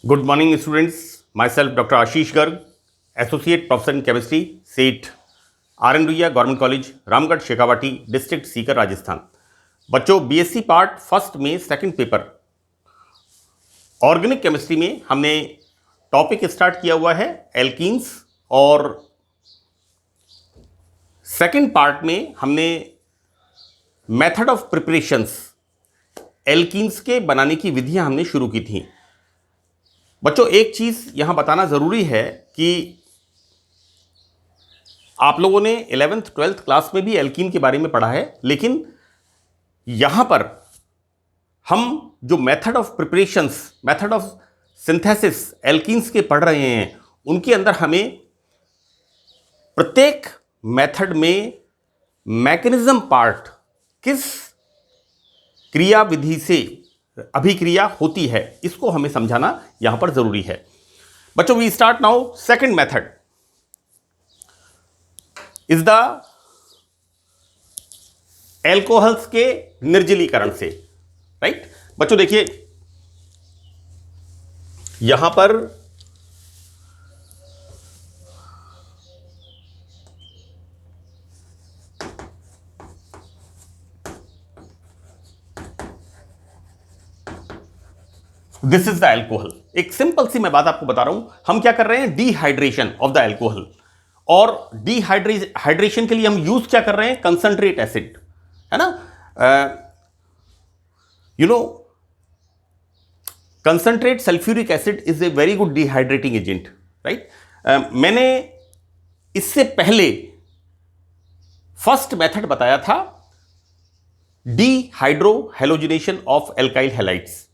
Good morning, students. Myself, Dr. Ashish Garg, Associate Professor in Chemistry, SEAT, RN Ruia government college, Ramgarh, Shekhawati, district Sikar, Rajasthan. बच्चों, BSc part first में second paper organic chemistry में हमने topic start किया हुआ है alkenes, और second part में हमने मेथड ऑफ प्रिपरेशंस एल्कीन्स के बनाने की विधियां हमने शुरू की थी। बच्चों, एक चीज़ यहाँ बताना ज़रूरी है कि आप लोगों ने 11th 12th क्लास में भी एल्कीन के बारे में पढ़ा है, लेकिन यहाँ पर हम जो method of preparations, method of synthesis alkenes के पढ़ रहे हैं, उनके अंदर हमें प्रत्येक मेथड में मैकेनिज्म पार्ट, किस क्रिया विधि से अभिक्रिया होती है, इसको हमें समझाना यहां पर जरूरी है। बच्चों, we start now second method is the alcohols के निर्जलीकरण से। राइट बच्चों, देखिए यहां पर दिस इज द एल्कोहल। एक सिंपल सी मैं बात आपको बता रहा हूं, हम क्या कर रहे हैं, डिहाइड्रेशन ऑफ द एल्कोहल। और डिहाइड्रेशन के लिए हम यूज क्या कर रहे हैं, कंसंट्रेट एसिड, है ना। Concentrate sulphuric acid is a very good dehydrating agent. Right, मैंने इससे पहले फर्स्ट मेथड बताया था dehydro halogenation of alkyl halides.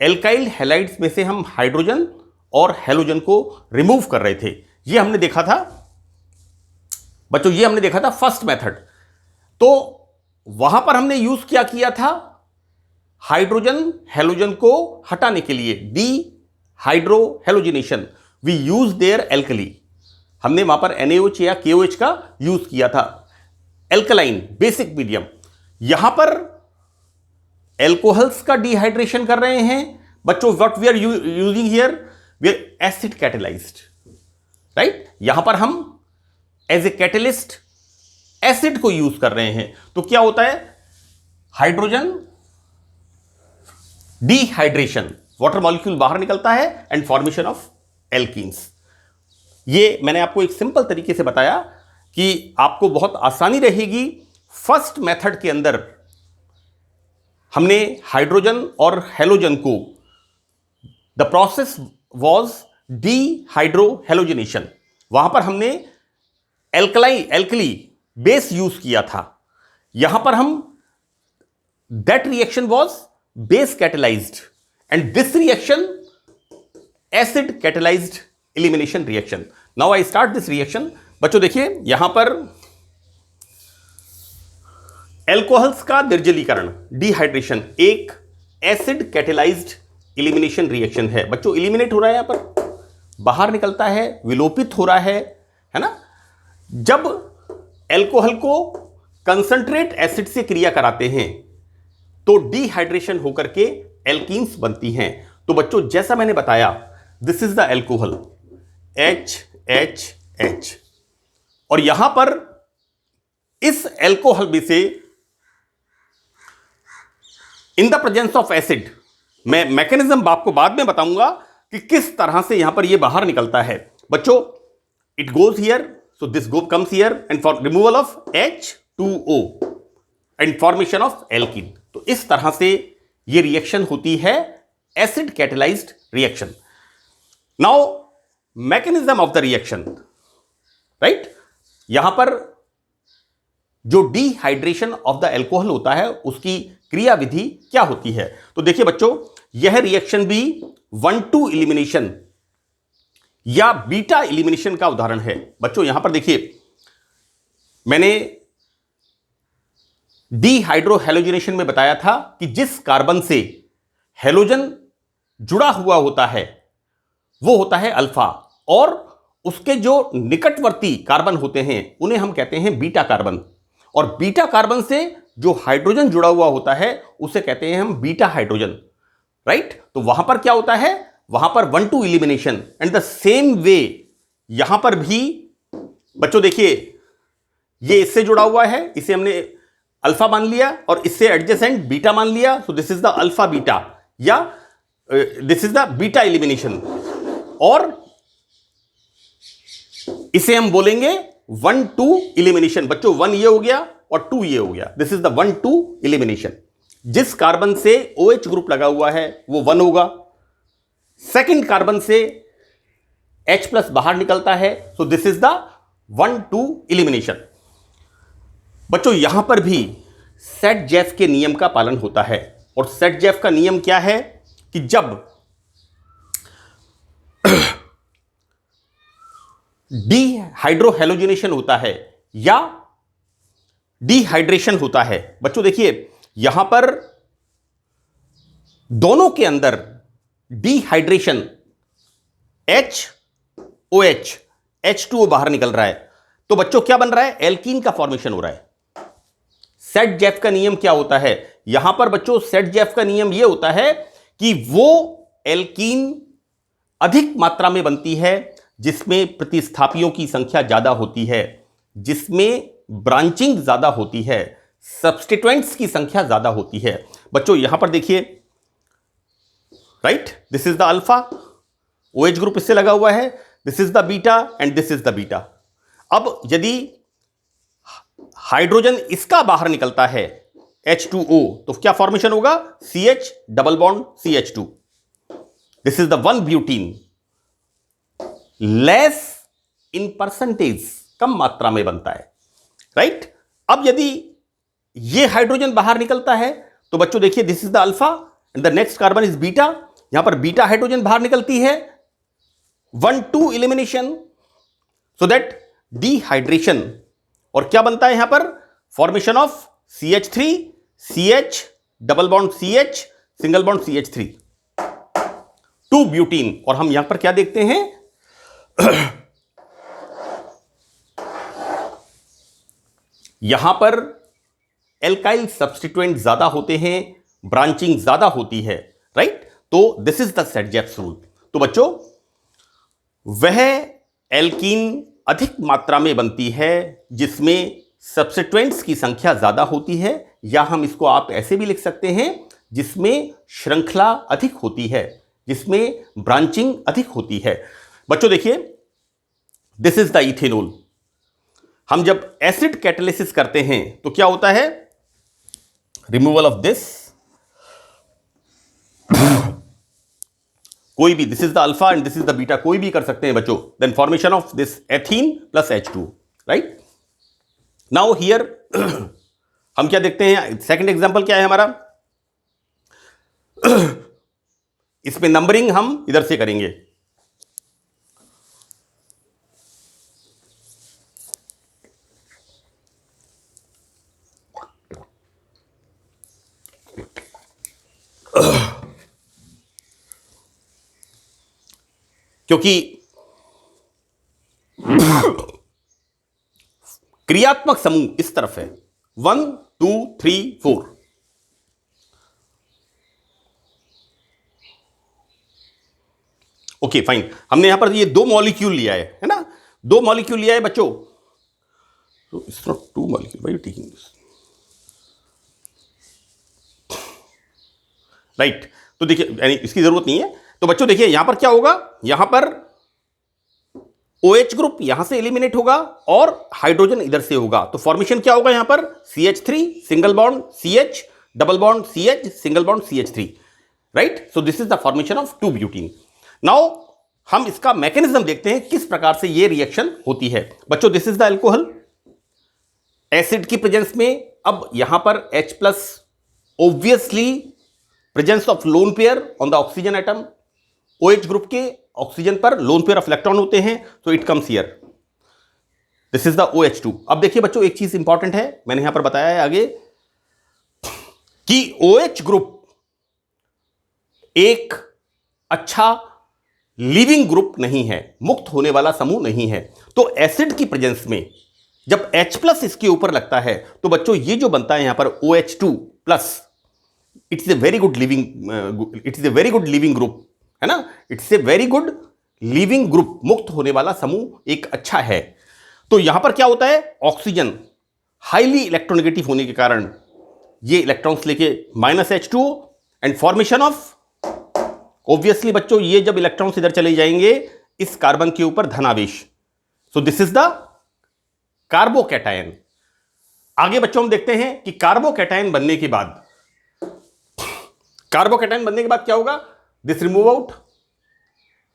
Alkyl halides में से हम हाइड्रोजन और हेलोजन को रिमूव कर रहे थे, ये हमने देखा था बच्चों, ये हमने देखा था फर्स्ट मेथड। तो वहां पर हमने यूज क्या किया था, हाइड्रोजन हेलोजन को हटाने के लिए dehydrohalogenation, we use their alkali. हमने वहां पर NaOH या KOH का यूज किया था, एल्कलाइन बेसिक मीडियम। यहां पर एल्कोहल्स का डिहाइड्रेशन कर रहे हैं बच्चों। What we are using here, we are acid catalysed. Right, यहां पर हम एज ए कैटेलिस्ट एसिड को यूज कर रहे हैं। तो क्या होता है, हाइड्रोजन डिहाइड्रेशन, वाटर मॉलिक्यूल बाहर निकलता है एंड फॉर्मेशन ऑफ एल्कीन्स। ये मैंने आपको एक सिंपल तरीके से बताया कि आपको बहुत आसानी रहेगी। फर्स्ट मेथड के अंदर हमने हाइड्रोजन और हेलोजन को, the process was dehydro halogenation, वहां पर हमने एल्कली बेस यूज किया था। यहां पर हम that reaction was base catalysed and this reaction acid catalysed elimination reaction. Now I start this reaction. बच्चों देखिए, यहां पर एल्कोहल्स का निर्जलीकरण, डिहाइड्रेशन, एक एसिड कैटेलाइज्ड एलिमिनेशन रिएक्शन है। बच्चों, एलिमिनेट हो रहा है, यहां पर बाहर निकलता है, विलोपित हो रहा है ना। जब एल्कोहल को कंसंट्रेट एसिड से क्रिया कराते हैं तो डिहाइड्रेशन होकर के एल्कीन्स बनती हैं। तो बच्चों, जैसा मैंने बताया, this is the alcohol HHH, और यहां पर इस एल्कोहल में से in the presence of acid, मैं मैकेनिज्म आपको बाद में बताऊंगा कि किस तरह से यहां पर ये बाहर निकलता है। बच्चों, it goes here, so this go comes here and for removal of H2O and formation of alkene. तो इस तरह से ये रिएक्शन होती है, acid catalysed reaction. Now mechanism of the reaction. Right, यहां पर जो डिहाइड्रेशन ऑफ द एल्कोहल होता है, उसकी क्रिया विधि क्या होती है। तो देखिए बच्चों, यह रिएक्शन भी 1,2 एलिमिनेशन या बीटा एलिमिनेशन का उदाहरण है। बच्चों, यहां पर देखिए, मैंने डिहाइड्रो हेलोजिनेशन में बताया था कि जिस कार्बन से हेलोजन जुड़ा हुआ होता है वो होता है अल्फा, और उसके जो निकटवर्ती कार्बन होते हैं उन्हें हम कहते हैं बीटा कार्बन, और बीटा कार्बन से जो हाइड्रोजन जुड़ा हुआ होता है उसे कहते हैं हम बीटा हाइड्रोजन। राइट, तो वहां पर क्या होता है, वहां पर 1-2 elimination, and the same way यहां पर भी बच्चों देखिए, ये इससे जुड़ा हुआ है, इसे हमने अल्फा मान लिया और इससे एडजेसेंट बीटा मान लिया, so this is the alpha beta, या this is the beta elimination, और इसे हम बोलेंगे 1-2 इलिमिनेशन। बच्चों 1 ये हो गया और 2 ये हो गया, दिस इज द 1-2 इलिमिनेशन। जिस कार्बन से OH ग्रुप लगा हुआ है वो 1 होगा, सेकंड कार्बन से H+ बाहर निकलता है, सो दिस इज द 1-2 इलिमिनेशन। बच्चों यहां पर भी सेट-जेफ के नियम का पालन होता है, और सेट-जेफ का नियम क्या है कि जब डीहाइड्रोहेलोजिनेशन होता है या डिहाइड्रेशन होता है, बच्चों देखिए यहां पर दोनों के अंदर डिहाइड्रेशन, HOH, H2O बाहर निकल रहा है, तो बच्चों क्या बन रहा है, एल्कीन का फॉर्मेशन हो रहा है। सेट-जेफ का नियम क्या होता है, यहां पर बच्चों सेट-जेफ का नियम यह होता है कि वो एल्कीन अधिक मात्रा में बनती है जिसमें प्रतिस्थापियों की संख्या ज्यादा होती है, जिसमें ब्रांचिंग ज्यादा होती है, सब्स्टिट्यूएंट्स की संख्या ज्यादा होती है। बच्चों यहां पर देखिए, right, this is the alpha, OH group इससे लगा हुआ है, this is the beta and this is the beta. अब यदि हाइड्रोजन इसका बाहर निकलता है H2O, तो क्या फॉर्मेशन होगा, CH double bond CH2, this is the 1 butene, less in percentage, कम मात्रा में बनता है, राइट। अब यदि यह हाइड्रोजन बाहर निकलता है तो बच्चों देखिए, this is the alpha and the next carbon is beta, यहां पर बीटा हाइड्रोजन बाहर निकलती है, 1-2 इलिमिनेशन, सो दैट डिहाइड्रेशन, और क्या बनता है यहां पर, formation of CH3, CH double bond CH, single bond CH3, 2 butene. और हम यहां पर क्या देखते हैं, यहां पर एल्काइल सब्स्टिट्यूएंट ज्यादा होते हैं, ब्रांचिंग ज्यादा होती है, राइट। तो this is the set-Jeff rule. तो बच्चों वह एल्कीन अधिक मात्रा में बनती है जिसमें सब्स्टिट्यूएंट्स की संख्या ज्यादा होती है, या हम इसको आप ऐसे भी लिख सकते हैं, जिसमें श्रृंखला अधिक होती है, जिसमें ब्रांचिंग अधिक होती है। बच्चों देखिए, दिस इज द इथेनॉल। हम जब एसिड कैटालिसिस करते हैं तो क्या होता है, रिमूवल ऑफ दिस, कोई भी, this is the alpha and this is the beta, कोई भी कर सकते हैं बच्चों, then formation of this ethene plus H2, right. Now here हम क्या देखते हैं, सेकंड एग्जांपल क्या है हमारा, इसमें नंबरिंग हम इधर से करेंगे, क्योंकि क्रियात्मक समूह इस तरफ है, 1 2 3 4, ओके फाइन। हमने यहां पर ये 2 मॉलिक्यूल लिया है ना, 2 मॉलिक्यूल लिया है बच्चों, so it's not 2 molecule, why are you taking this, right. तो देखिए, यानी इसकी जरूरत नहीं है। तो बच्चों देखिए यहां पर क्या होगा, यहां पर OH ग्रुप यहां से एलिमिनेट होगा और हाइड्रोजन इधर से होगा, तो फॉर्मेशन क्या होगा, यहां पर CH3 single bond CH double bond CH single bond CH3, right. So this is the formation of 2 butene. Now हम इसका मैकेनिज्म देखते हैं, किस प्रकार से ये रिएक्शन होती है। बच्चों this is the alcohol, acid की प्रेजेंस में, अब यहां पर H+, obviously presence of lone pair on the oxygen atom, OH group के ऑक्सीजन पर लोन पेयर ऑफ इलेक्ट्रॉन होते हैं, तो it comes here, this is the OH2। अब देखिए बच्चों, एक चीज इंपॉर्टेंट है, मैंने यहां पर बताया है आगे कि OH ग्रुप एक अच्छा लिविंग ग्रुप नहीं है, मुक्त होने वाला समूह नहीं है। तो एसिड की प्रेजेंस में जब H+ इसके ऊपर लगता है, तो बच्चों ये जो बनता है यहां पर OH2+, it's a very good leaving group, है ना, it's a very good leaving group, मुक्त होने वाला समूह एक अच्छा है। तो यहां पर क्या होता है, ऑक्सीजन हाईली इलेक्ट्रोनेगेटिव होने के कारण ये इलेक्ट्रॉन्स लेके -H2 and formation of, obviously बच्चों ये जब इलेक्ट्रॉन्स इधर चले जाएंगे इस कार्बन के ऊपर धनावेश, so this is the carbocation. आगे बच्चों हम देखते हैं कि कार्बोकैटायन बनने के बाद क्या होगा, दिस रिमूव आउट,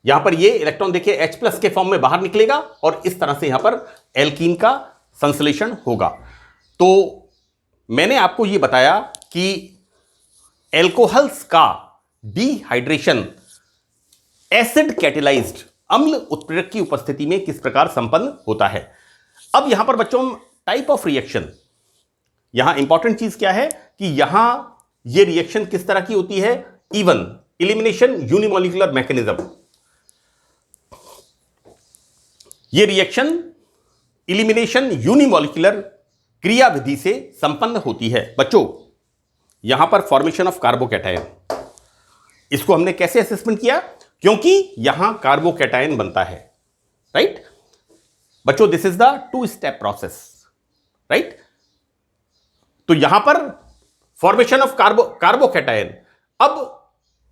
यहां पर ये इलेक्ट्रॉन देखिए H+ के फॉर्म में बाहर निकलेगा और इस तरह से यहां पर एल्कीन का संश्लेषण होगा। तो मैंने आपको ये बताया कि एल्कोहल्स का डिहाइड्रेशन एसिड कैटेलाइज्ड अम्ल उत्प्रेरक की उपस्थिति में किस प्रकार संपन्न होता है। अब यहां पर बच्चों टाइप ऑफ रिएक्शन, यहां इंपॉर्टेंट चीज क्या है कि यहां ये रिएक्शन किस तरह की होती है, इवन इलिमिनेशन यूनिमॉलिक्यूलर मैकेनिज्म, ये रिएक्शन इलिमिनेशन यूनिमॉलिक्यूलर क्रिया विधि से संपन्न होती है। बच्चों यहां पर फॉर्मेशन ऑफ कार्बोकैटायन, इसको हमने कैसे असेसमेंट किया, क्योंकि यहां कार्बोकैटायन बनता है, राइट बच्चों, this is the 2 step process, right. तो यहां पर फॉर्मेशन ऑफ कार्बोकैटायन, अब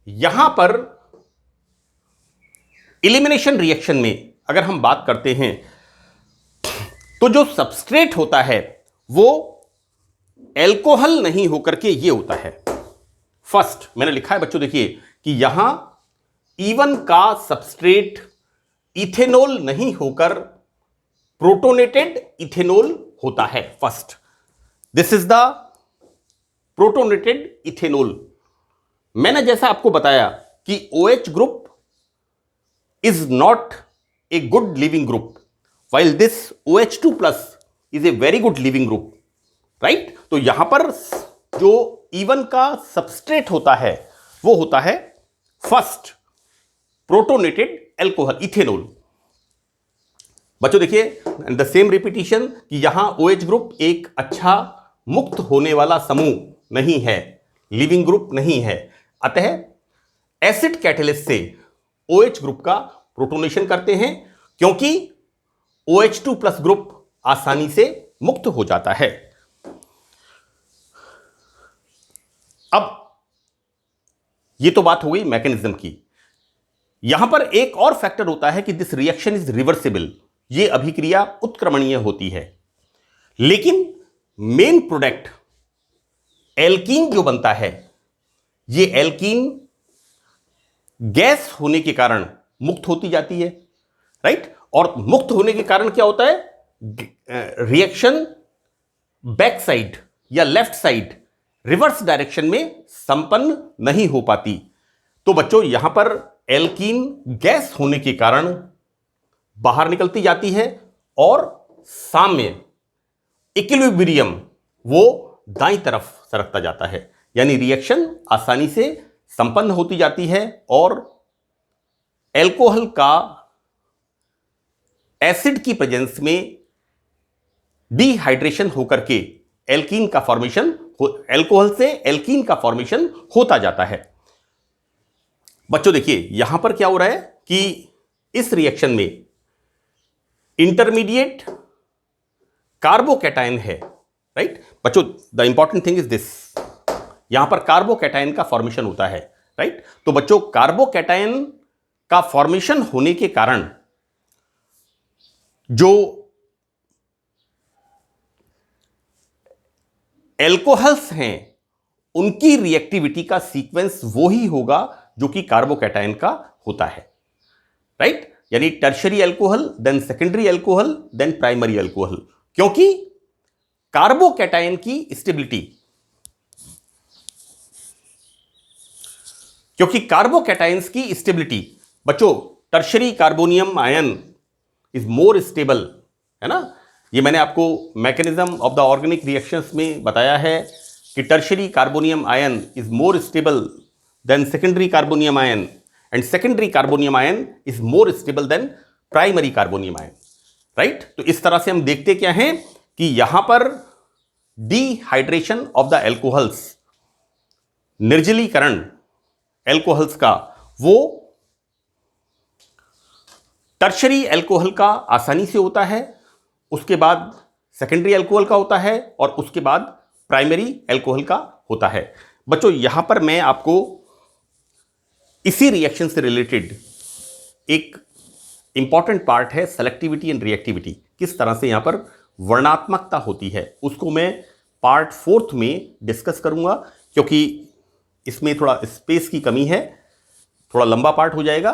यहां पर इलिमिनेशन रिएक्शन में अगर हम बात करते हैं तो जो सबस्ट्रेट होता है वो एल्कोहल नहीं होकर के ये होता है। फर्स्ट मैंने लिखा है बच्चों देखिए कि यहां E1 का सबस्ट्रेट इथेनॉल नहीं होकर प्रोटोनेटेड इथेनॉल होता है। First this is the protonated ethanol. मैंने जैसा आपको बताया कि OH group is not a good leaving group while this OH2+ is a very good living group, right. तो यहां पर जो E1 का सबस्ट्रेट होता है वो होता है फर्स्ट प्रोटोनेटेड एल्कोहल इथेनॉल। बच्चों देखिए द सेम रिपीटिशन कि यहां OH ग्रुप एक अच्छा मुक्त होने वाला समूह नहीं है, लिविंग ग्रुप नहीं है, अतः एसिड कैटेलिस्ट से OH ग्रुप का प्रोटोनेशन करते हैं क्योंकि OH2+ ग्रुप आसानी से मुक्त हो जाता है। अब ये तो बात हो गई मैकेनिज्म की। यहां पर एक और फैक्टर होता है कि दिस रिएक्शन इज रिवर्सिबल, ये अभिक्रिया उत्क्रमणीय होती है, लेकिन मेन प्रोडक्ट एल्कीन जो बनता है ये एल्कीन गैस होने के कारण मुक्त होती जाती है, राइट। और मुक्त होने के कारण क्या होता है, रिएक्शन बैक साइड या लेफ्ट साइड रिवर्स डायरेक्शन में संपन्न नहीं हो पाती। तो बच्चों यहां पर एल्कीन गैस होने के कारण बाहर निकलती जाती है और साम्य इक्विलिब्रियम वो दाईं तरफ सरकता जाता है, यानी रिएक्शन आसानी से संपन्न होती जाती है और एल्कोहल का एसिड की प्रेजेंस में डिहाइड्रेशन होकर के एल्कीन का फॉर्मेशन, एल्कोहल से एल्कीन का फॉर्मेशन होता जाता है। बच्चों देखिए यहां पर क्या हो रहा है कि इस रिएक्शन में इंटरमीडिएट कार्बोकैटायन है, राइट बच्चों। The important thing is this, यहां पर कार्बोकैटायन का फॉर्मेशन होता है, राइट। तो बच्चों कार्बोकैटायन का फॉर्मेशन होने के कारण जो एल्कोहल्स हैं उनकी रिएक्टिविटी का सीक्वेंस वो ही होगा जो कि कार्बोकैटायन का होता है, राइट। यानी tertiary alcohol, then secondary alcohol, then primary alcohol, क्योंकि कार्बोकैटायन की स्टेबिलिटी, बच्चों tertiary carbonium ion is more stable, है ना। ये मैंने आपको mechanism of the organic reactions में बताया है कि tertiary carbonium ion is more stable than secondary carbonium ion and secondary carbonium ion is more stable than primary carbonium ion, right. तो इस तरह से हम देखते क्या हैं कि यहां पर डिहाइड्रेशन ऑफ द एल्कोहल्स, निर्जलीकरण एल्कोहल्स का, वो टर्शरी अल्कोहल का आसानी से होता है, उसके बाद सेकेंडरी अल्कोहल का होता है और उसके बाद प्राइमरी अल्कोहल का होता है। बच्चों यहां पर मैं आपको इसी रिएक्शन से रिलेटेड एक इंपॉर्टेंट पार्ट है सेलेक्टिविटी एंड रिएक्टिविटी, किस तरह से यहां पर वर्णात्मकता होती है, उसको मैं पार्ट 4 में डिस्कस करूंगा, क्योंकि इसमें थोड़ा स्पेस की कमी है, थोड़ा लंबा पार्ट हो जाएगा।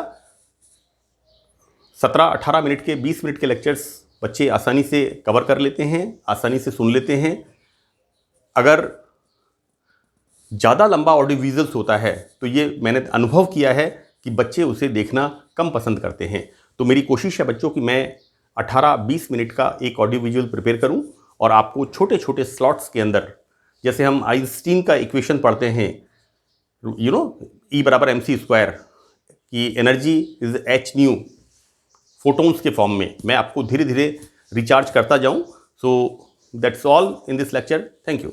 17-18 मिनट के 20 मिनट के लेक्चर्स बच्चे आसानी से कवर कर लेते हैं, आसानी से सुन लेते हैं। अगर ज़्यादा लंबा ऑडियो विजुअल्स होता है तो ये मैंने अनुभव किया है कि बच्चे उसे देखना कम पसंद करते हैं। तो मेरी कोशिश है बच्चों कि मैं 18-20 मिनट का एक ऑडियो विजुअल प्रिपेयर करूं और आपको छोटे छोटे स्लॉट्स के अंदर, जैसे हम आइंस्टीन का इक्वेशन पढ़ते हैं, यू नो E = mc² की energy is h new photons के फॉर्म में, मैं आपको धीरे धीरे रिचार्ज करता जाऊं। So that's all in this lecture. Thank you.